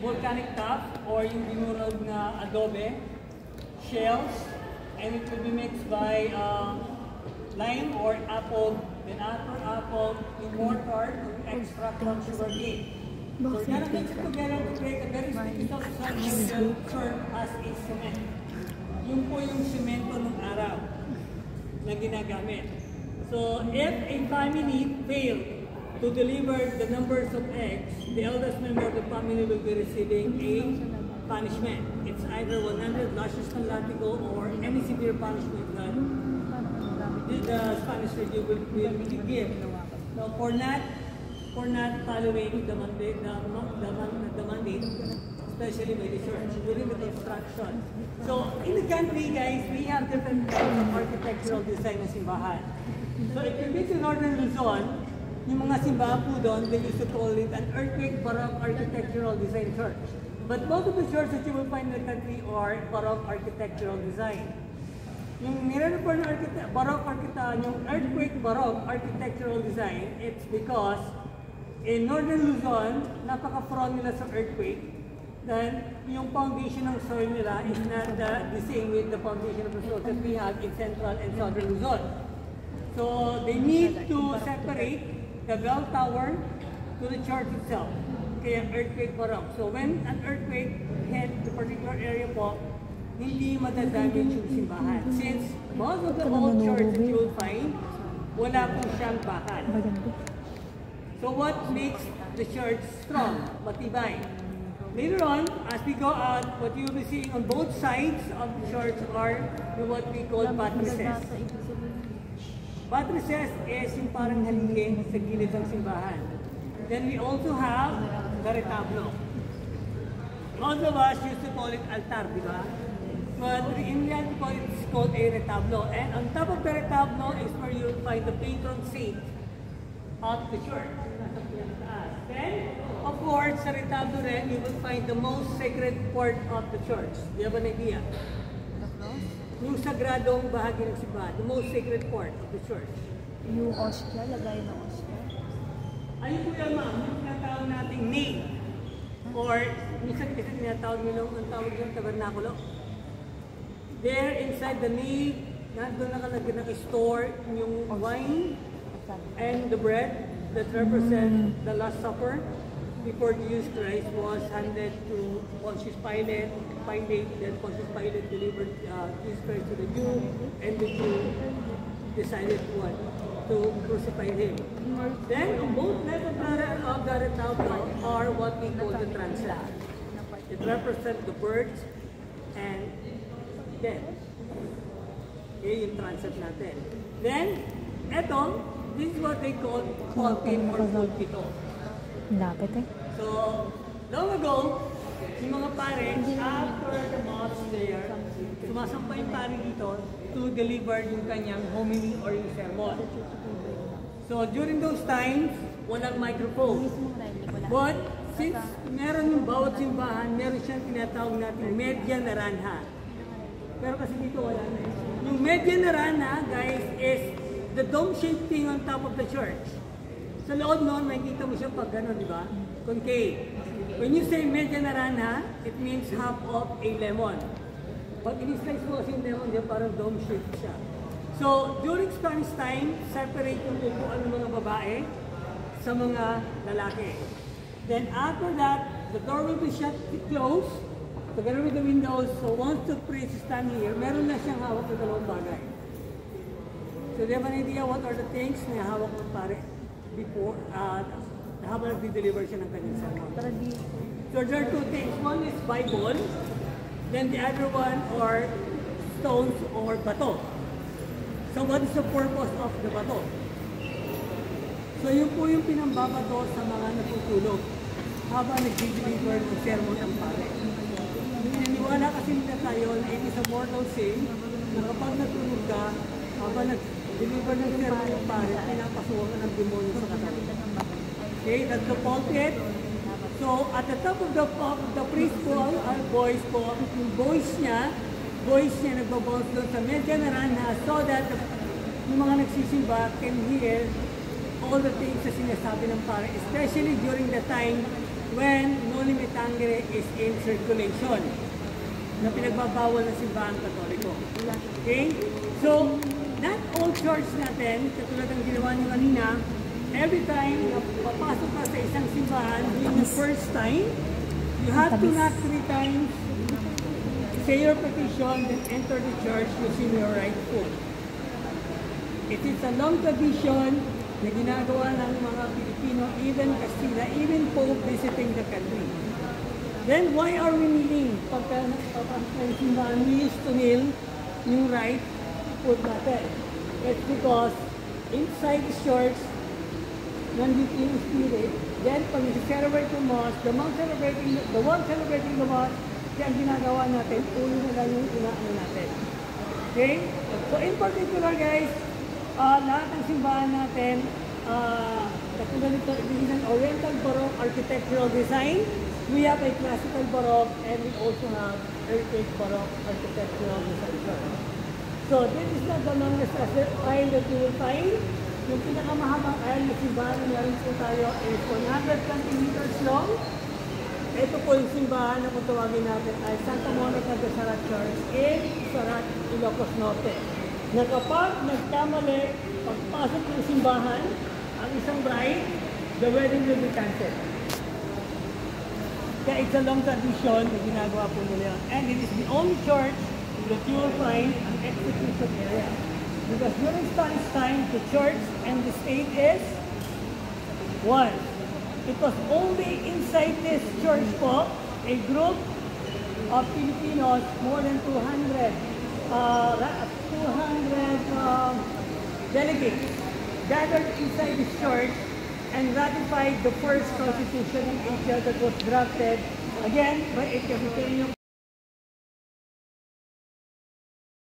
volcanic tuff or yung binurog na adobe, shells, and it will be mixed by lime or apple, then after apple, in mortar, extract from sugar cane. So we're gonna mix it together to create a very sticky substance that will serve as a cement. Yun po yung semento ng araw na ginagamit. So if a family failed to deliver the numbers of eggs, the eldest member of the family will be receiving a punishment. It's either 100 lashes ng latigo or any severe punishment that the Spanish regime will give. So for not following the mandate, especially by the church during the construction. So in the country, guys, we have different kinds of architectural design ng simbahan. So if you visit Northern Luzon, yung mga simbahan po doon, they used to call it an earthquake baroque architectural design church. But most of the churches that you will find in the country are baroque architectural design. Yung nire-refer ng yung earthquake baroque architectural design, it's because in Northern Luzon, napaka-prone nila sa earthquake. Then, yung foundation ng soil nila is not the same with the foundation of the soil that we have in Central and Southern Luzon. So, they need to separate the bell tower to the church itself. Kaya earthquake baroque. So, when an earthquake hit the particular area po, hindi madadamage yung simbahan. Since most of the old church that you will find, wala po siyang bakal. So what makes the church strong, matibay? Later on, as we go out, what you'll be seeing on both sides of the church are what we call buttresses. Buttresses is yung parang haligi sa gilid ng simbahan. Then we also have the retablo. Most of us used to call it altar, di ba? But in reality, it's called a retablo. And on top of the retablo is where you'll find the patron saint of the church. Then, of course, sa retablo rin, you will find the most sacred part of the church. Do you have an idea? Yung sagradong bahagi ng simbahan, the most sacred part of the church. Yung ostia, lagay na ostia. Ayun po yan, ma'am, yung tinatawag nating nave. Or, minsan kasi tinatawag nila, ang tawag yung tabernakulo. There, inside the nave, nandun naka-store yung wine and the bread that represent the Last Supper before Jesus Christ was handed to Pontius Pilate. Then Pontius Pilate delivered Jesus Christ to the Jew, and the Jew decided to crucify him. Then, on both sides of the retablo are what we call the transept. It represents the birth and death. Okay, yung transept natin. Then, eto, this is what they call pulpit or pulpito. Lapit eh. So, long ago, yung mga pare, after the mass there, sumasampa yung pare dito to deliver yung kanyang homily or yung sermon. So, during those times, walang microphone. But, since meron yung bawat simbahan, meron siyang tinatawag natin media naranja. Pero kasi dito wala na. Yung media naranja, guys, is the dome-shaped thing on top of the church. Sa loob noon, makikita mo siya pag gano'n, di ba? Concave. When you say media naranja, it means half of a lemon. Pag in-slice mo kasi yung lemon, diba, parang dome-shaped siya. So, during Spanish time, separate yung upuan ng mga babae sa mga lalaki. Then after that, the door will be shut, closed, together with the windows. So once the priest is standing here, meron na siyang hawak na dalawang bagay. So do you have an idea what are the things na hawak ng pare before, habang nag-deliver siya ng kanyang sermon? So there are two things. One is Bible, then the other one are stones or bato. So what is the purpose of the bato? So yun po yung pinambabato sa mga natutulog habang nag-deliver ng sermon ang pare. Naniniwala kasi nila tayo na it is a mortal sin na kapag natulog ka, habang nag-deliver ng sermon ang pare, pinapasuwa ka ng demonyo sa katawan. Okay, that's the pulpit. So at the top of the priest po, voice niya nagbabounce doon sa media naranja so that yung mga nagsisimba can hear all the things na sinasabi ng pare, especially during the time when no Ordinum et Tangere is in circulation na pinagbabawal ng simbahan katoliko. Okay? So, not all church natin, katulad ng ginawa niyo kanina, every time na papasok ka sa isang simbahan, during the first time, you have to knock 3 times, say your petition, then enter the church using your right foot. It is a long tradition na ginagawa ng mga Pilipino, even Castilla, even Pope visiting the country. Then, why are we kneeling? Pagka ng simbahan, we used to kneel yung right foot natin. It's because inside the church, nandito yung spirit. Then, pag nag-celebrate yung Mass, the one celebrating the Mass, kaya ang ginagawa natin, ulo na lang yung inaano natin. Okay? So, in particular, guys, lahat ng simbahan natin, katulad nito, this is an Oriental Baroque architectural design. We have a classical Baroque and we also have heritage Baroque architectural design. So this is not the longest aisle that you will find. Yung pinakamahabang aisle na simbahan na meron po tayo is 120 meters long. Ito po yung simbahan na kung tawagin natin ay Santa Monica de Sarat Church in Sarat, Ilocos Norte. Na kapag nagkamali, pagpasok ng simbahan, ang isang bride, the wedding will be cancelled. Kaya it's a long tradition na ginagawa po nila. And it is the only church that you will find an execution area. Because during Spanish time, the church and the state is one. It was only inside this church po, a group of Filipinos, more than 200 delegates gathered inside this church and ratified the first constitution in Asia that was drafted again by a Capitanian